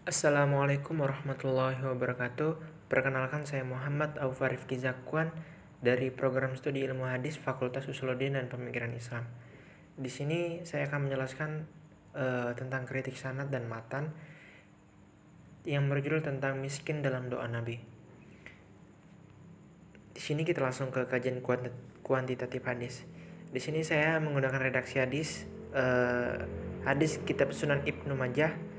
Assalamualaikum warahmatullahi wabarakatuh. Perkenalkan, saya Muhammad Aufa Rifki Zakwan dari Program Studi Ilmu Hadis Fakultas Usuluddin dan Pemikiran Islam. Di sini saya akan menjelaskan tentang kritik sanad dan matan yang berjudul tentang miskin dalam doa Nabi. Di sini kita langsung ke kajian kuantitatif hadis. Di sini saya menggunakan redaksi hadis Kitab Sunan Ibnu Majah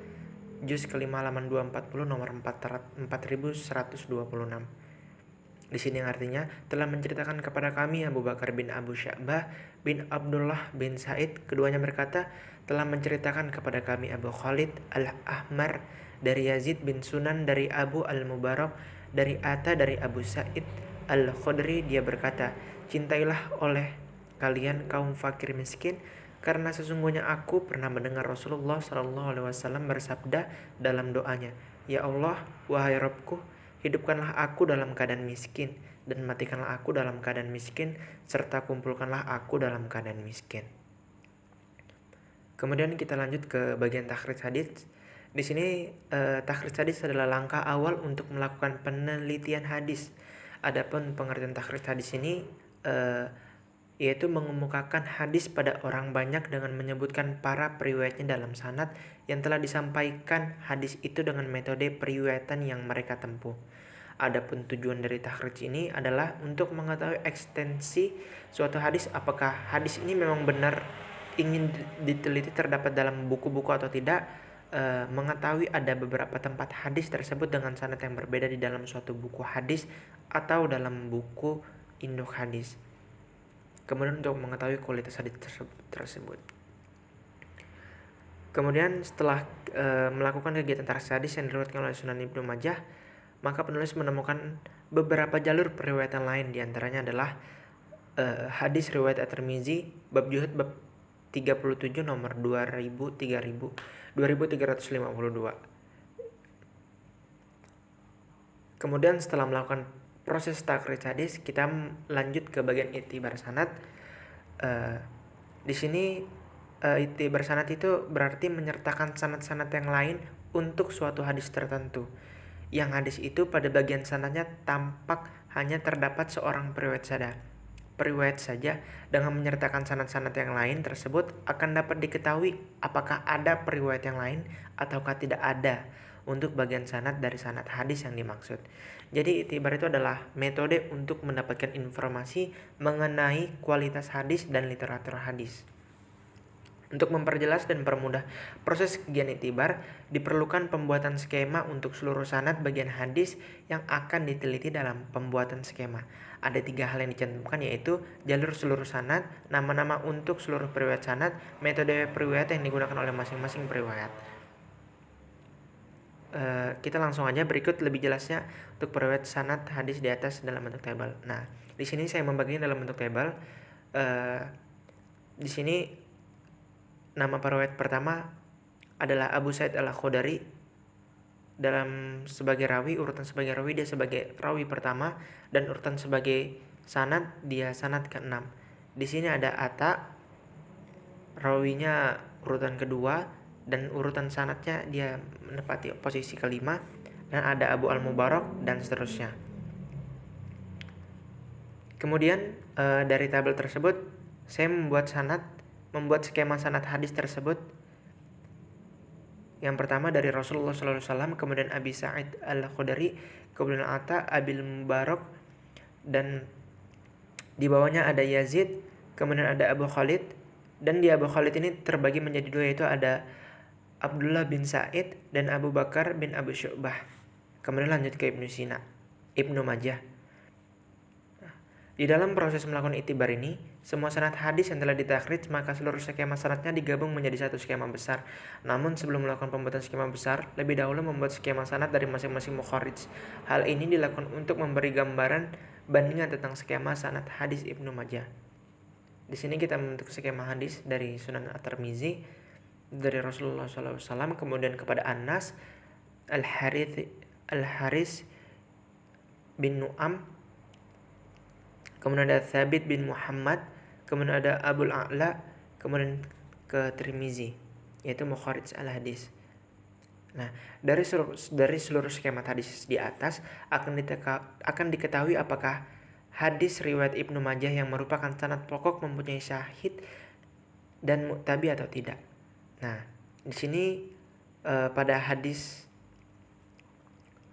juz kelima halaman 240 nomor 4126. Di sini artinya telah menceritakan kepada kami Abu Bakar bin Abu Sya'bah bin Abdullah bin Said, keduanya berkata, telah menceritakan kepada kami Abu Khalid Al-Ahmar dari Yazid bin Sunan dari Abu Al-Mubarak dari Ata dari Abu Sa'id Al-Khudri, dia berkata, cintailah oleh kalian kaum fakir miskin, karena sesungguhnya aku pernah mendengar Rasulullah SAW bersabda dalam doanya, Ya Allah, wahai Rabbku, hidupkanlah aku dalam keadaan miskin, dan matikanlah aku dalam keadaan miskin, serta kumpulkanlah aku dalam keadaan miskin. Kemudian kita lanjut ke bagian takhrij hadis. Di sini takhrij hadis adalah langkah awal untuk melakukan penelitian hadis. Adapun pengertian takhrij hadis ini yaitu mengemukakan hadis pada orang banyak dengan menyebutkan para periwayatnya dalam sanad yang telah disampaikan hadis itu dengan metode periwayatan yang mereka tempuh. Adapun tujuan dari takhrij ini adalah untuk mengetahui ekstensi suatu hadis, apakah hadis ini memang benar ingin diteliti terdapat dalam buku-buku atau tidak, mengetahui ada beberapa tempat hadis tersebut dengan sanad yang berbeda di dalam suatu buku hadis atau dalam buku induk hadis. Kemudian untuk mengetahui kualitas hadis tersebut. Kemudian setelah melakukan kegiatan takhrij hadis yang diriwayatkan oleh Sunan Ibnu Majah, maka penulis menemukan beberapa jalur periwayatan lain, diantaranya adalah hadis riwayat At-Tirmizi bab Juhud bab 37 nomor 2352. Kemudian setelah melakukan proses takhrij hadis, kita lanjut ke bagian i'tibar sanad. Di sini i'tibar sanad itu berarti menyertakan sanad-sanad yang lain untuk suatu hadis tertentu. Yang hadis itu pada bagian sanadnya tampak hanya terdapat seorang periwayat saja. Dengan menyertakan sanad-sanad yang lain tersebut akan dapat diketahui apakah ada periwayat yang lain ataukah tidak ada untuk bagian sanad dari sanad hadis yang dimaksud. Jadi i'tibar itu adalah metode untuk mendapatkan informasi mengenai kualitas hadis dan literatur hadis. Untuk memperjelas dan mempermudah proses kegiatan i'tibar, diperlukan pembuatan skema untuk seluruh sanad bagian hadis yang akan diteliti. Dalam pembuatan skema ada 3 hal yang dicantumkan, yaitu jalur seluruh sanad, nama-nama untuk seluruh periwayat sanad, metode periwayat yang digunakan oleh masing-masing periwayat. Kita langsung aja, berikut lebih jelasnya untuk periwayat sanad hadis di atas dalam bentuk tabel. Nah, di sini saya membaginya dalam bentuk tabel. Di sini nama periwayat pertama adalah Abu Sa'id Al-Khudri dalam sebagai rawi, urutan sebagai rawi dia sebagai rawi pertama, dan urutan sebagai sanad dia sanad ke-6. Di sini ada Ata, rawinya urutan kedua, dan urutan sanadnya dia menempati posisi ke-5, dan ada Abu Al-Mubarak dan seterusnya. Kemudian dari tabel tersebut saya membuat skema sanad hadis tersebut. Yang pertama dari Rasulullah SAW, kemudian Abi Sa'id Al-Khudri, kemudian Ata, Abil Mubarak, dan di bawahnya ada Yazid, kemudian ada Abu Khalid, dan di Abu Khalid ini terbagi menjadi 2, yaitu ada Abdullah bin Sa'id dan Abu Bakar bin Abu Syu'bah. Kemudian lanjut ke Ibnu Majah. Di dalam proses melakukan i'tibar ini, semua sanad hadis yang telah ditakhrij, maka seluruh skema sanadnya digabung menjadi satu skema besar. Namun sebelum melakukan pembuatan skema besar, lebih dahulu membuat skema sanad dari masing-masing mukharrij. Hal ini dilakukan untuk memberi gambaran bandingan tentang skema sanad hadis Ibnu Majah. Di sini kita membentuk skema hadis dari Sunan At-Tirmizi dari Rasulullah SAW, kemudian kepada Anas, Al-Haris bin Nu'am, kemudian ada Thabit bin Muhammad, kemudian ada Abul A'la, kemudian ke Tirmizi, yaitu mukharrij al-hadis. Nah, dari seluruh skema hadis di atas akan diketahui apakah hadis riwayat Ibnu Majah yang merupakan sanad pokok mempunyai syahid dan mu'tabi atau tidak. Nah, di sini pada hadis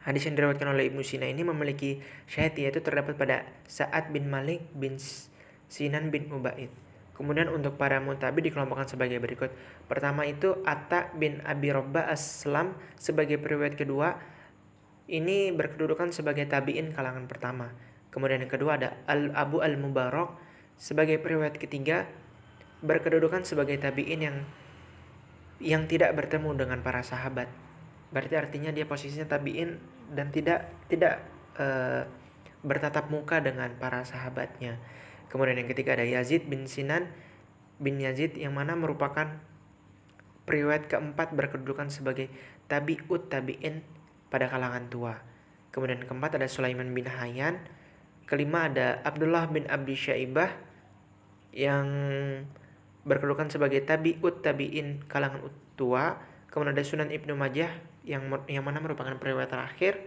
yang diriwayatkan oleh Ibnu Sina ini memiliki syahid, yaitu terdapat pada Sa'ad bin Malik bin Sinan bin Ubaid. Kemudian untuk para mu'tabi dikelompokkan sebagai berikut. Pertama itu Atta bin Abi Robbah Aslam sebagai periwayat kedua. Ini berkedudukan sebagai tabi'in kalangan pertama. Kemudian yang kedua ada Abu Al-Mubarak sebagai periwayat ketiga, berkedudukan sebagai tabi'in yang tidak bertemu dengan para sahabat. Berarti artinya dia posisinya tabi'in dan tidak bertatap muka dengan para sahabatnya. Kemudian yang ketiga ada Yazid bin Sinan bin Yazid yang mana merupakan periwayat keempat, berkedudukan sebagai tabi'ut tabi'in pada kalangan tua. Kemudian keempat ada Sulaiman bin Hayyan. Kelima ada Abdullah bin Abi Syaibah yang berkedudukan sebagai tabi'ut tabi'in kalangan tua. Kemudian ada Sunan Ibnu Majah yang mana merupakan periwayat terakhir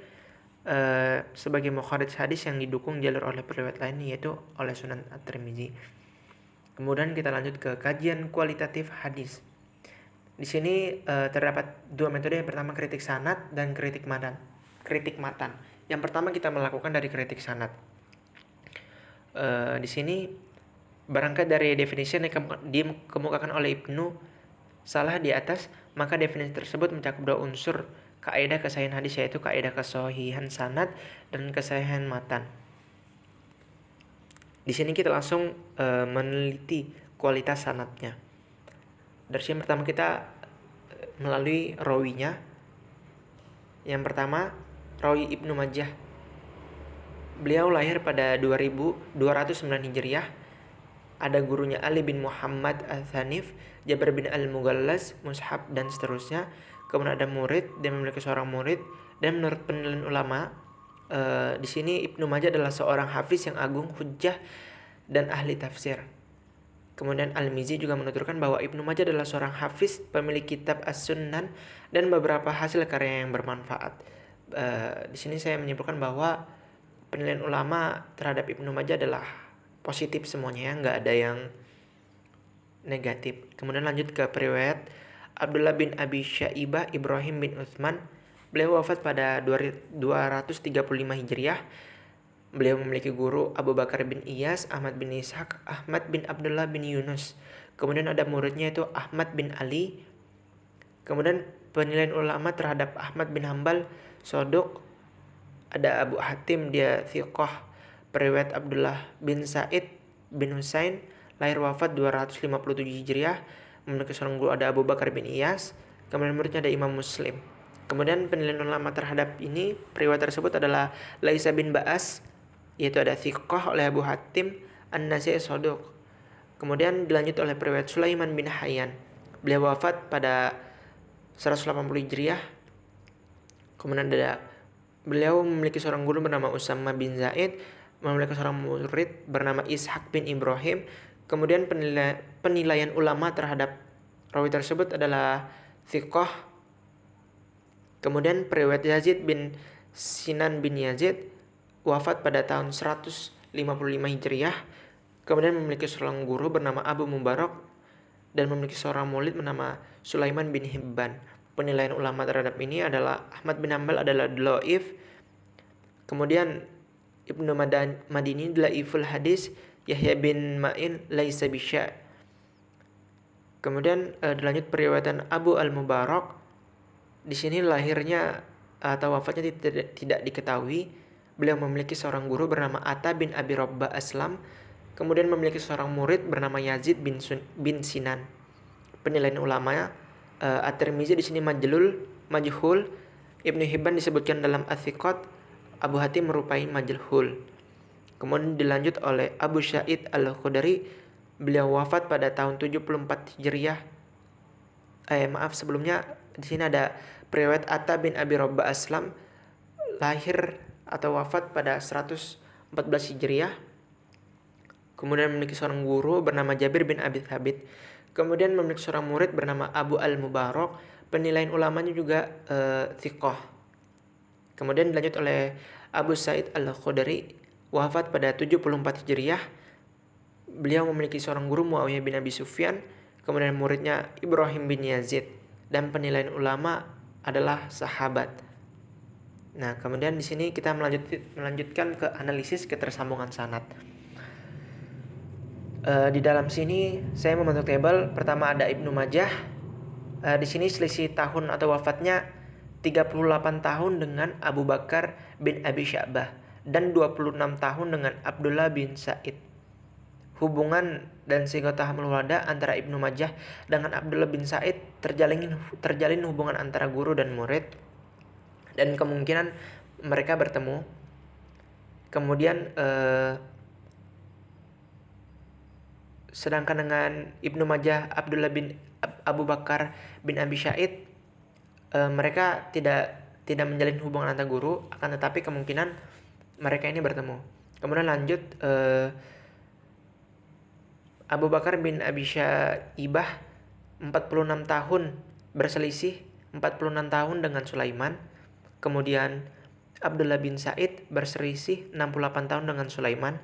sebagai mukharij hadis yang didukung jalur oleh periwayat lain, yaitu oleh Sunan At-Tirmizi. Kemudian kita lanjut ke kajian kualitatif hadis. Di sini terdapat dua metode. Yang pertama kritik sanad dan kritik matan. Yang pertama kita melakukan dari kritik sanad. Di sini berangkat dari definisi yang dikemukakan oleh Ibnu Salah di atas, maka definisi tersebut mencakup dua unsur kaidah kesahihan hadis, yaitu kaidah kesahihan sanad dan kesahihan matan. Di sini kita langsung meneliti kualitas sanadnya. Dari sini pertama kita melalui rawinya. Yang pertama, rawi Ibnu Majah. Beliau lahir pada 2209 Hijriah. Ada gurunya Ali bin Muhammad Al-Thanif, Jabir bin Al-Mughallas, Mushab, dan seterusnya. Kemudian ada murid, dia memiliki seorang murid. Dan menurut penilaian ulama, di sini Ibnu Majah adalah seorang hafiz yang agung, hujjah, dan ahli tafsir. Kemudian Al-Mizzi juga menuturkan bahwa Ibnu Majah adalah seorang hafiz, pemilik kitab As-Sunan, dan beberapa hasil karya yang bermanfaat. Di sini saya menyimpulkan bahwa penilaian ulama terhadap Ibnu Majah adalah positif semuanya, ya, nggak ada yang negatif. Kemudian lanjut ke periwayat Abdullah bin Abi Syaibah Ibrahim bin Utsman. Beliau wafat pada 235 Hijriah. Beliau memiliki guru Abu Bakar bin Iyas, Ahmad bin Ishaq, Ahmad bin Abdullah bin Yunus. Kemudian ada muridnya itu Ahmad bin Ali. Kemudian penilaian ulama terhadap Ahmad bin Hambal, Sodok. Ada Abu Hatim, dia thiqah. Periwayat Abdullah bin Said bin Husain, lahir wafat 257 Hijriah. Memiliki seorang guru ada Abu Bakar bin Iyas. Kemudian muridnya ada Imam Muslim. Kemudian penilaian ulama terhadap ini, periwayat tersebut adalah Laisa bin Ba'as, yaitu ada thiqah oleh Abu Hatim, An-Nasai Sodok. Kemudian dilanjut oleh periwayat Sulaiman bin Hayyan. Beliau wafat pada 180 Hijriah. Kemudian beliau memiliki seorang guru bernama Usama bin Zaid, memiliki seorang murid bernama Ishaq bin Ibrahim. Kemudian penilaian ulama terhadap rawi tersebut adalah thiqah. Kemudian periwayat Yazid bin Sinan bin Yazid, wafat pada tahun 155 Hijriah. Kemudian memiliki seorang guru bernama Abu Mubarak dan memiliki seorang murid bernama Sulaiman bin Hibban. Penilaian ulama terhadap ini adalah Ahmad bin Hanbal adalah dhaif. Kemudian Ibnu Madini dhaiful hadis, Yahya bin Ma'in laisa bisya. Kemudian dilanjut periwayatan Abu Al-Mubarak. Di sini lahirnya atau wafatnya tidak diketahui. Beliau memiliki seorang guru bernama Atta bin Abi Robbah Aslam. Kemudian memiliki seorang murid bernama Yazid bin Sinan. Penilaian ulama At-Tirmizi di sini majhul. Ibnu Hibban disebutkan dalam Athiqat. Abu Hatim merupai majhul. Kemudian dilanjut oleh Abu Sa'id Al-Khudri. Beliau wafat pada tahun 74 Hijriah. Sebelumnya di sini ada periwayat Atta bin Abi Robbah Aslam, lahir atau wafat pada 114 Hijriah. Kemudian memiliki seorang guru bernama Jabir bin Abi Thabit. Kemudian memiliki seorang murid bernama Abu Al-Mubarak. penilaian ulamanya juga thiqah. Kemudian dilanjut oleh Abu Sa'id Al-Khudri, wafat pada 74 Hijriah. Beliau memiliki seorang guru, Muawiyah bin Abi Sufyan, kemudian muridnya Ibrahim bin Yazid, dan penilaian ulama adalah sahabat. Nah, kemudian di sini kita melanjutkan ke analisis ketersambungan sanad. Di dalam sini saya membentuk tabel. Pertama ada Ibnu Majah. Di sini selisih tahun atau wafatnya 38 tahun dengan Abu Bakar bin Abi Sya'bah dan 26 tahun dengan Abdullah bin Sa'id. Hubungan dan sigotahmul wada antara Ibnu Majah dengan Abdullah bin Sa'id terjalin hubungan antara guru dan murid, dan kemungkinan mereka bertemu. Kemudian sedangkan dengan Ibnu Majah, Abdullah bin Abu Bakar bin Abi Sya'id, mereka tidak menjalin hubungan antar guru, akan tetapi kemungkinan mereka ini bertemu. Kemudian lanjut, Abu Bakar bin Abi Syaibah 46 tahun berselisih 46 tahun dengan Sulaiman. Kemudian Abdullah bin Sa'id berselisih 68 tahun dengan Sulaiman.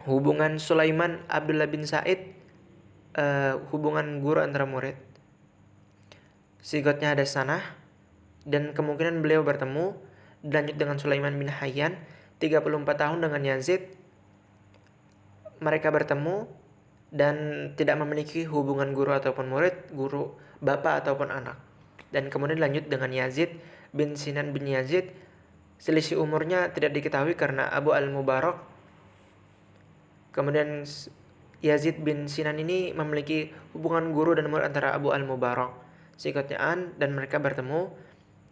Hubungan Sulaiman Abdullah bin Sa'id, hubungan guru antara murid. Sigotnya ada sanah, dan kemungkinan beliau bertemu. Dilanjut dengan Sulaiman bin Hayyan 34 tahun dengan Yazid. Mereka bertemu dan tidak memiliki hubungan guru ataupun murid, guru, bapak ataupun anak. Dan kemudian lanjut dengan Yazid bin Sinan bin Yazid. Selisih umurnya tidak diketahui karena Abu Al-Mubarak. Kemudian Yazid bin Sinan ini memiliki hubungan guru dan murid antara Abu Al-Mubarak. Sigotnya an, dan mereka bertemu.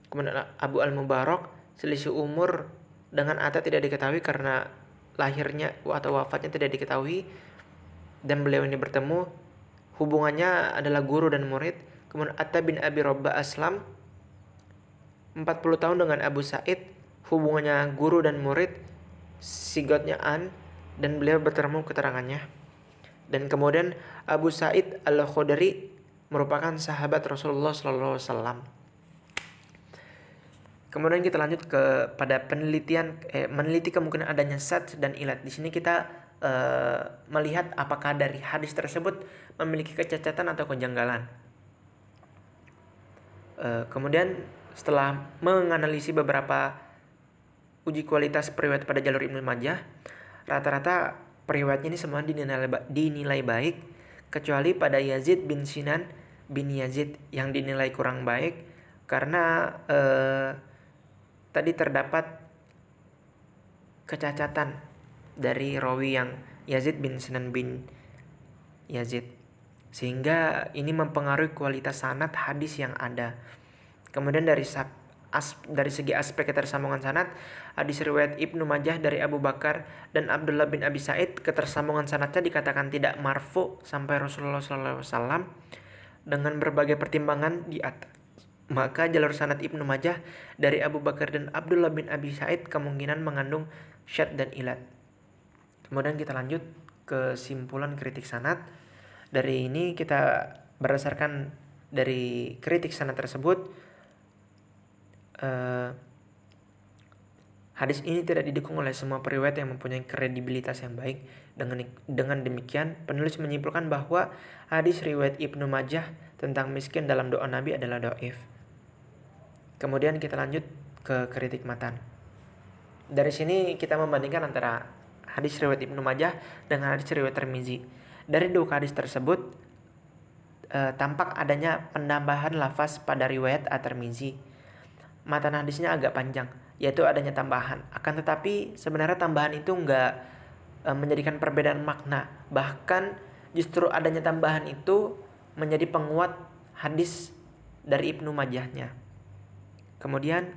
Kemudian Abu Al-Mubarak selisih umur dengan Atta tidak diketahui karena lahirnya atau wafatnya tidak diketahui, dan beliau ini bertemu. Hubungannya adalah guru dan murid. Kemudian Atta bin Abi Robbah Aslam 40 tahun dengan Abu Sa'id, hubungannya guru dan murid. Sigotnya an, dan beliau bertemu keterangannya. Dan kemudian Abu Sa'id Al-Khudri merupakan sahabat Rasulullah SAW. Kemudian kita lanjut pada penelitian, meneliti kemungkinan adanya sad dan ilat. Di sini kita melihat apakah dari hadis tersebut memiliki kecacatan atau kejanggalan. Kemudian setelah menganalisis beberapa uji kualitas periwayat pada jalur Ibnu Majah, rata-rata periwayatnya ini semua dinilai baik, kecuali pada Yazid bin Sinan bin Yazid yang dinilai kurang baik karena tadi terdapat kecacatan dari rawi yang Yazid bin Sinan bin Yazid, sehingga ini mempengaruhi kualitas sanad hadis yang ada. Kemudian dari segi aspek ketersambungan sanad, hadis riwayat Ibnu Majah dari Abu Bakar dan Abdullah bin Abi Sa'id, ketersambungan sanadnya dikatakan tidak marfu sampai Rasulullah SAW dengan berbagai pertimbangan di atas. Maka jalur sanad Ibnu Majah dari Abu Bakar dan Abdullah bin Abi Sa'id kemungkinan mengandung syad dan ilat. Kemudian kita lanjut ke kesimpulan kritik sanad. Dari ini kita berdasarkan dari kritik sanad tersebut, hadis ini tidak didukung oleh semua periwayat yang mempunyai kredibilitas yang baik. Dengan demikian, penulis menyimpulkan bahwa hadis riwayat Ibnu Majah tentang miskin dalam doa Nabi adalah dhaif. Kemudian kita lanjut ke kritik matan. Dari sini kita membandingkan antara hadis riwayat Ibnu Majah dengan hadis riwayat Tirmizi. Dari dua hadis tersebut tampak adanya penambahan lafaz pada riwayat At-Tirmizi. Matan hadisnya agak panjang, yaitu adanya tambahan. Akan tetapi sebenarnya tambahan itu enggak menjadikan perbedaan makna. Bahkan justru adanya tambahan itu menjadi penguat hadis dari Ibnu Majahnya. Kemudian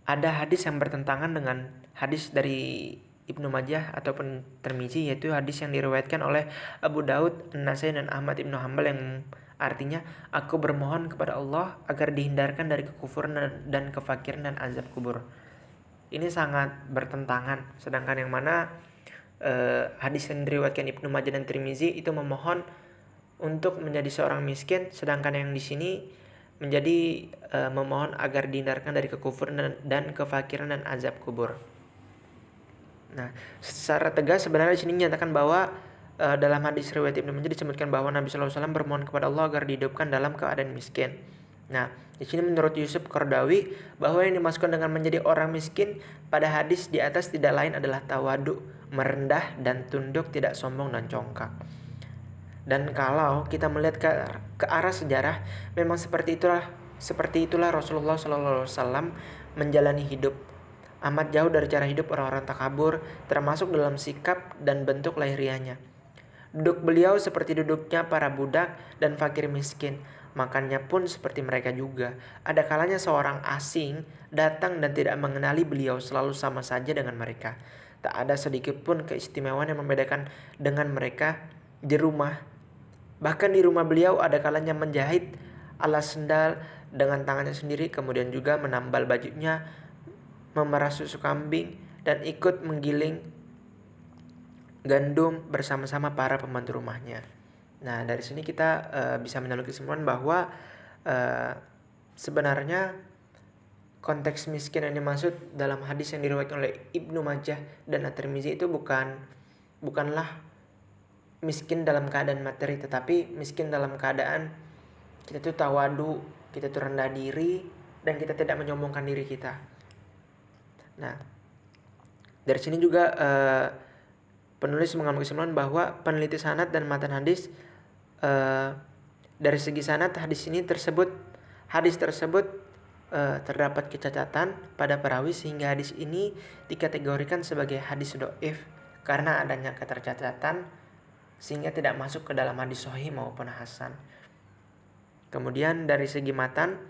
ada hadis yang bertentangan dengan hadis dari Ibnu Majah ataupun Tirmizi, yaitu hadis yang diriwayatkan oleh Abu Daud, An-Nasai dan Ahmad Ibnu Hanbal yang artinya, aku bermohon kepada Allah agar dihindarkan dari kekufuran dan kefakiran dan azab kubur. Ini sangat bertentangan. Sedangkan yang mana hadis yang diriwayatkan Ibnu Majah dan Tirmizi itu memohon untuk menjadi seorang miskin, sedangkan yang di sini menjadi memohon agar dihindarkan dari kekufuran dan kefakiran dan azab kubur. Nah, secara tegas sebenarnya di sini menyatakan bahwa dalam hadis riwayat Ibnu Majah disebutkan bahwa Nabi SAW bermohon kepada Allah agar dihidupkan dalam keadaan miskin. Nah, di sini menurut Yusuf Qaradawi bahwa yang dimaksudkan dengan menjadi orang miskin pada hadis di atas tidak lain adalah tawadu, merendah dan tunduk, tidak sombong dan congkak. Dan kalau kita melihat ke arah sejarah, memang seperti itulah Rasulullah SAW menjalani hidup. Amat jauh dari cara hidup orang-orang takabur, termasuk dalam sikap dan bentuk lahiriahnya. Duduk beliau seperti duduknya para budak dan fakir miskin. Makannya pun seperti mereka juga. Ada kalanya seorang asing datang dan tidak mengenali beliau, selalu sama saja dengan mereka. Tak ada sedikit pun keistimewaan yang membedakan dengan mereka di rumah. Bahkan di rumah beliau ada kalanya menjahit alas sendal dengan tangannya sendiri, kemudian juga menambal bajunya, memerah susu kambing, dan ikut menggiling gandum bersama-sama para pembantu rumahnya. Nah, dari sini kita bisa mengambil kesimpulan bahwa sebenarnya konteks miskin yang dimaksud dalam hadis yang diriwayatkan oleh Ibnu Majah dan At-Tirmizi itu bukanlah miskin dalam keadaan materi, tetapi miskin dalam keadaan kita tuh tawadu, kita tuh rendah diri, dan kita tidak menyombongkan diri kita. Nah, dari sini juga penulis mengambil kesimpulan bahwa peneliti sanad dan matan hadis, dari segi sanad hadis tersebut terdapat kecacatan pada perawi, sehingga hadis ini dikategorikan sebagai hadis dhaif karena adanya ketercacatan, sehingga tidak masuk ke dalam hadis sahih maupun hasan. Kemudian dari segi matan,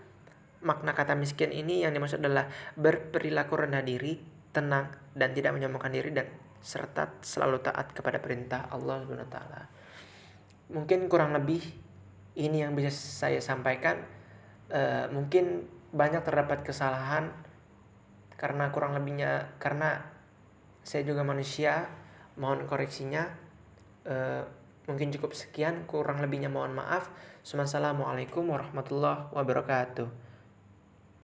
makna kata miskin ini yang dimaksud adalah berperilaku rendah diri, tenang, dan tidak menyombongkan diri, dan serta selalu taat kepada perintah Allah Subhanahu wa taala. Mungkin kurang lebih ini yang bisa saya sampaikan. Mungkin banyak terdapat kesalahan karena saya juga manusia, mohon koreksinya. Mungkin cukup sekian, kurang lebihnya mohon maaf. Assalamualaikum warahmatullahi wabarakatuh.